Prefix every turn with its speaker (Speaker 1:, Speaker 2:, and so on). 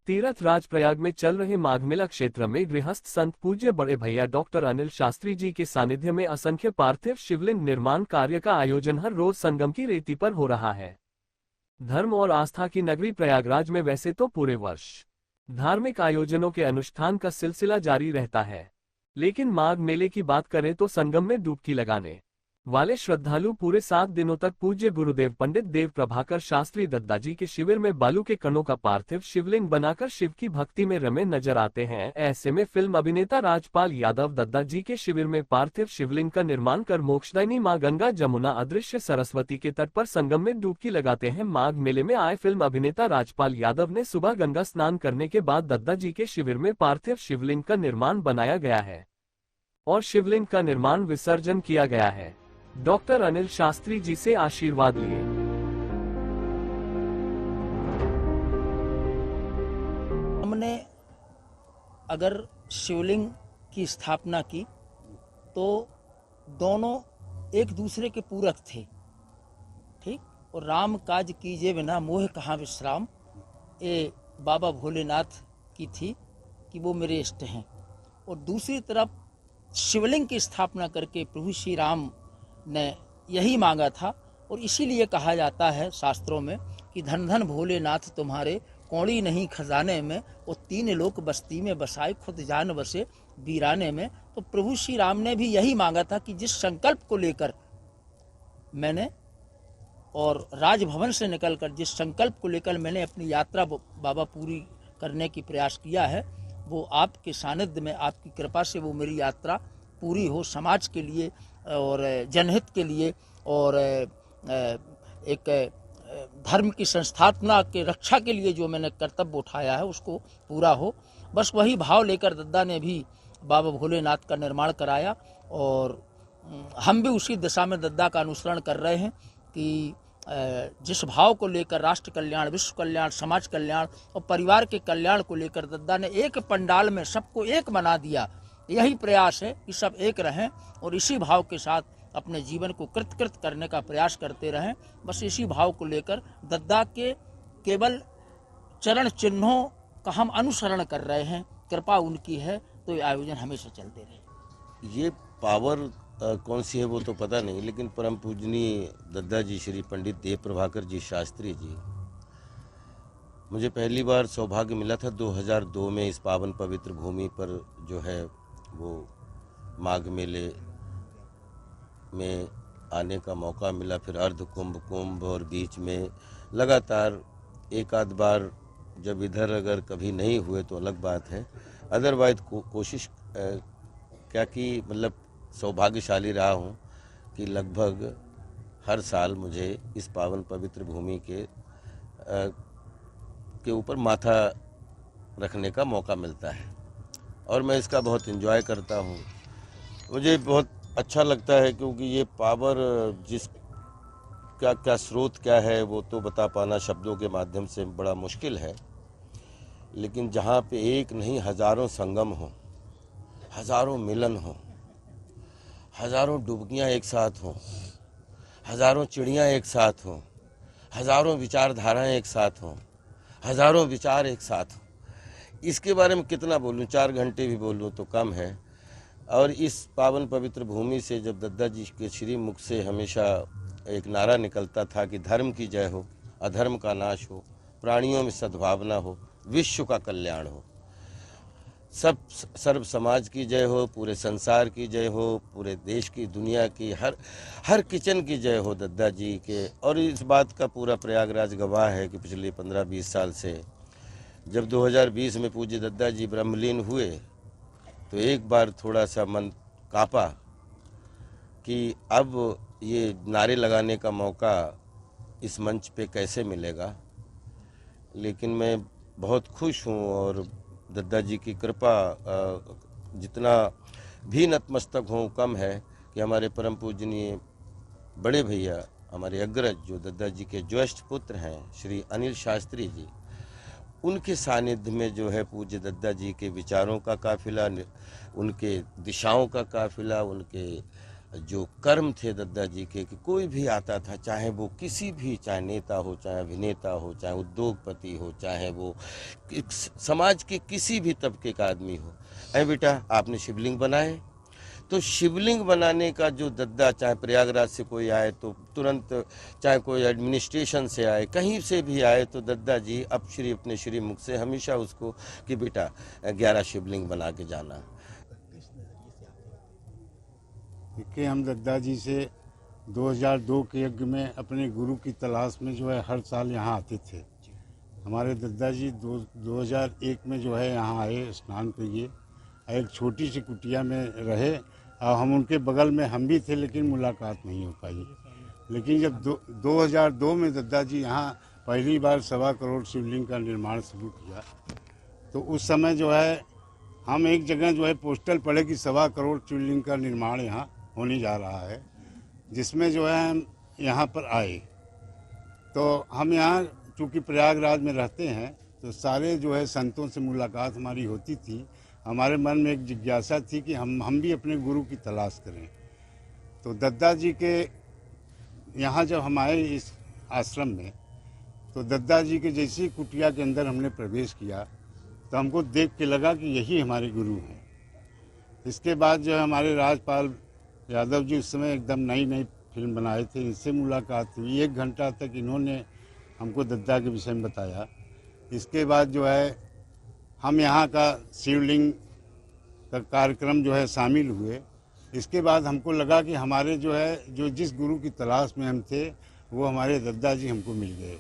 Speaker 1: तीरथ राजप्रयाग में चल रहे माघ मेला क्षेत्र में गृहस्थ संत पूज्य बड़े भैया डॉक्टर अनिल शास्त्री जी के सानिध्य में असंख्य पार्थिव शिवलिंग निर्माण कार्य का आयोजन हर रोज संगम की रेती पर हो रहा है। धर्म और आस्था की नगरी प्रयागराज में वैसे तो पूरे वर्ष धार्मिक आयोजनों के अनुष्ठान का सिलसिला जारी रहता है, लेकिन माघ मेले की बात करें तो संगम में डुबकी लगाने वाले श्रद्धालु पूरे 7 दिनों तक पूज्य गुरुदेव पंडित देव प्रभाकर शास्त्री दद्दा जी के शिविर में बालू के कणों का पार्थिव शिवलिंग बनाकर शिव की भक्ति में रमे नजर आते हैं। ऐसे में फिल्म अभिनेता राजपाल यादव दद्दा जी के शिविर में पार्थिव शिवलिंग का निर्माण कर मोक्षदायिनी मां गंगा जमुना अदृश्य सरस्वती के तट पर संगम में डुबकी लगाते हैं। माघ मेले में आए फिल्म अभिनेता राजपाल यादव ने सुबह गंगा स्नान करने के बाद दद्दा जी के शिविर में पार्थिव शिवलिंग का निर्माण बनाया गया है और शिवलिंग का निर्माण विसर्जन किया गया है। डॉक्टर अनिल शास्त्री जी से आशीर्वाद लिए।
Speaker 2: हमने अगर शिवलिंग की स्थापना की तो दोनों एक दूसरे के पूरक थे, ठीक। और राम काज कीजे बिना मोह कहाँ विश्राम, ये बाबा भोलेनाथ की थी कि वो मेरे इष्ट हैं। और दूसरी तरफ शिवलिंग की स्थापना करके प्रभु श्री राम ने यही मांगा था। और इसीलिए कहा जाता है शास्त्रों में कि धन धन भोलेनाथ तुम्हारे, कौड़ी नहीं खजाने में, और 3 लोक बस्ती में बसाए, खुद जान बसे वीराने में। तो प्रभु श्री राम ने भी यही मांगा था कि जिस संकल्प को लेकर मैंने और राजभवन से निकलकर जिस संकल्प को लेकर मैंने अपनी यात्रा बाबा पूरी करने की प्रयास किया है, वो आपके सानिध्य में, आपकी कृपा से वो मेरी यात्रा पूरी हो, समाज के लिए और जनहित के लिए, और एक धर्म की संस्थापना के रक्षा के लिए जो मैंने कर्तव्य उठाया है उसको पूरा हो। बस वही भाव लेकर दद्दा ने भी बाबा भोलेनाथ का निर्माण कराया और हम भी उसी दिशा में दद्दा का अनुसरण कर रहे हैं कि जिस भाव को लेकर राष्ट्र कल्याण, विश्व कल्याण, समाज कल्याण और परिवार के कल्याण को लेकर दद्दा ने एक पंडाल में सबको एक बना दिया। यही प्रयास है कि सब एक रहें और इसी भाव के साथ अपने जीवन को कृत करने का प्रयास करते रहें। बस इसी भाव को लेकर दद्दा के केवल चरण चिन्हों का हम अनुसरण कर रहे हैं। कृपा उनकी है तो ये आयोजन हमेशा चलते रहे।
Speaker 3: ये पावर कौन सी है वो तो पता नहीं, लेकिन परम पूजनीय दद्दा जी श्री पंडित देव प्रभाकर जी शास्त्री जी, मुझे पहली बार सौभाग्य मिला था 2002 में इस पावन पवित्र भूमि पर जो है वो माघ मेले में आने का मौका मिला। फिर अर्ध कुंभ और बीच में लगातार एक आध बार जब इधर अगर कभी नहीं हुए तो अलग बात है, अदरवाइज कोशिश क्या कि मतलब सौभाग्यशाली रहा हूँ कि लगभग हर साल मुझे इस पावन पवित्र भूमि के ऊपर माथा रखने का मौका मिलता है और मैं इसका बहुत एंजॉय करता हूँ। मुझे बहुत अच्छा लगता है क्योंकि ये पावर क्या स्रोत क्या है वो तो बता पाना शब्दों के माध्यम से बड़ा मुश्किल है, लेकिन जहाँ पे एक नहीं हजारों संगम हो, हजारों मिलन हो, हजारों डुबकियाँ एक साथ हों, हजारों चिड़ियाँ एक साथ हों, हजारों विचारधाराएं एक साथ हों, हजारों विचार एक साथ हों, इसके बारे में कितना बोलूं, 4 घंटे भी बोलूं तो कम है। और इस पावन पवित्र भूमि से जब दद्दा जी के श्री मुख से हमेशा एक नारा निकलता था कि धर्म की जय हो, अधर्म का नाश हो, प्राणियों में सद्भावना हो, विश्व का कल्याण हो, सब सर्व समाज की जय हो, पूरे संसार की जय हो, पूरे देश की, दुनिया की, हर किचन की जय हो दद्दा जी के। और इस बात का पूरा प्रयागराज गवाह है कि पिछले 15-20 साल से जब 2020 में पूज्य दद्दा जी ब्रह्मलीन हुए तो एक बार थोड़ा सा मन कांपा कि अब ये नारे लगाने का मौका इस मंच पे कैसे मिलेगा, लेकिन मैं बहुत खुश हूँ और दद्दा जी की कृपा जितना भी नतमस्तक हों कम है कि हमारे परम पूजनीय बड़े भैया, हमारे अग्रज जो दद्दा जी के ज्येष्ठ पुत्र हैं श्री अनिल शास्त्री जी, उनके सानिध्य में जो है पूज्य दद्दा जी के विचारों का काफिला, उनके दिशाओं का काफिला, उनके जो कर्म थे दद्दा जी के कि कोई भी आता था, चाहे वो किसी भी, चाहे नेता हो, चाहे अभिनेता हो, चाहे उद्योगपति हो, चाहे वो समाज के किसी भी तबके का आदमी हो, अरे बेटा आपने शिवलिंग बनाए। तो शिवलिंग बनाने का जो दद्दा, चाहे प्रयागराज से कोई आए तो तुरंत, चाहे कोई एडमिनिस्ट्रेशन से आए, कहीं से भी आए, तो दद्दा जी अपने श्री मुख से हमेशा उसको कि बेटा 11 शिवलिंग बना के जाना।
Speaker 4: देखिए, हम दद्दा जी से 2002 के यज्ञ में अपने गुरु की तलाश में जो है हर साल यहाँ आते थे। हमारे दद्दा जी 2001 में जो है यहाँ आए स्नान के लिए, एक छोटी सी कुटिया में रहे और हम उनके बगल में हम भी थे, लेकिन मुलाकात नहीं हो पाई। लेकिन जब 2002 में दद्दा जी यहाँ पहली बार 1.25 करोड़ शिवलिंग का निर्माण शुरू किया, तो उस समय जो है हम एक जगह जो है पोस्टल पढ़े कि 1.25 करोड़ शिवलिंग का निर्माण यहाँ होने जा रहा है, जिसमें जो है हम यहाँ पर आए। तो हम यहाँ चूँकि प्रयागराज में रहते हैं, तो सारे जो है संतों से मुलाकात हमारी होती थी। हमारे मन में एक जिज्ञासा थी कि हम भी अपने गुरु की तलाश करें। तो दद्दा जी के यहाँ जब हम आए इस आश्रम में, तो दद्दा जी के जैसी कुटिया के अंदर हमने प्रवेश किया, तो हमको देख के लगा कि यही हमारे गुरु हैं। इसके बाद जो हमारे राजपाल यादव जी उस समय एकदम नई फिल्म बनाए थे, इनसे मुलाकात हुई। 1 घंटा तक इन्होंने हमको दद्दा के विषय में बताया। इसके बाद जो है हम यहाँ का शिवलिंग का कार्यक्रम जो है शामिल हुए। इसके बाद हमको लगा कि हमारे जो है जिस गुरु की तलाश में हम थे, वो हमारे दद्दा जी हमको मिल गए।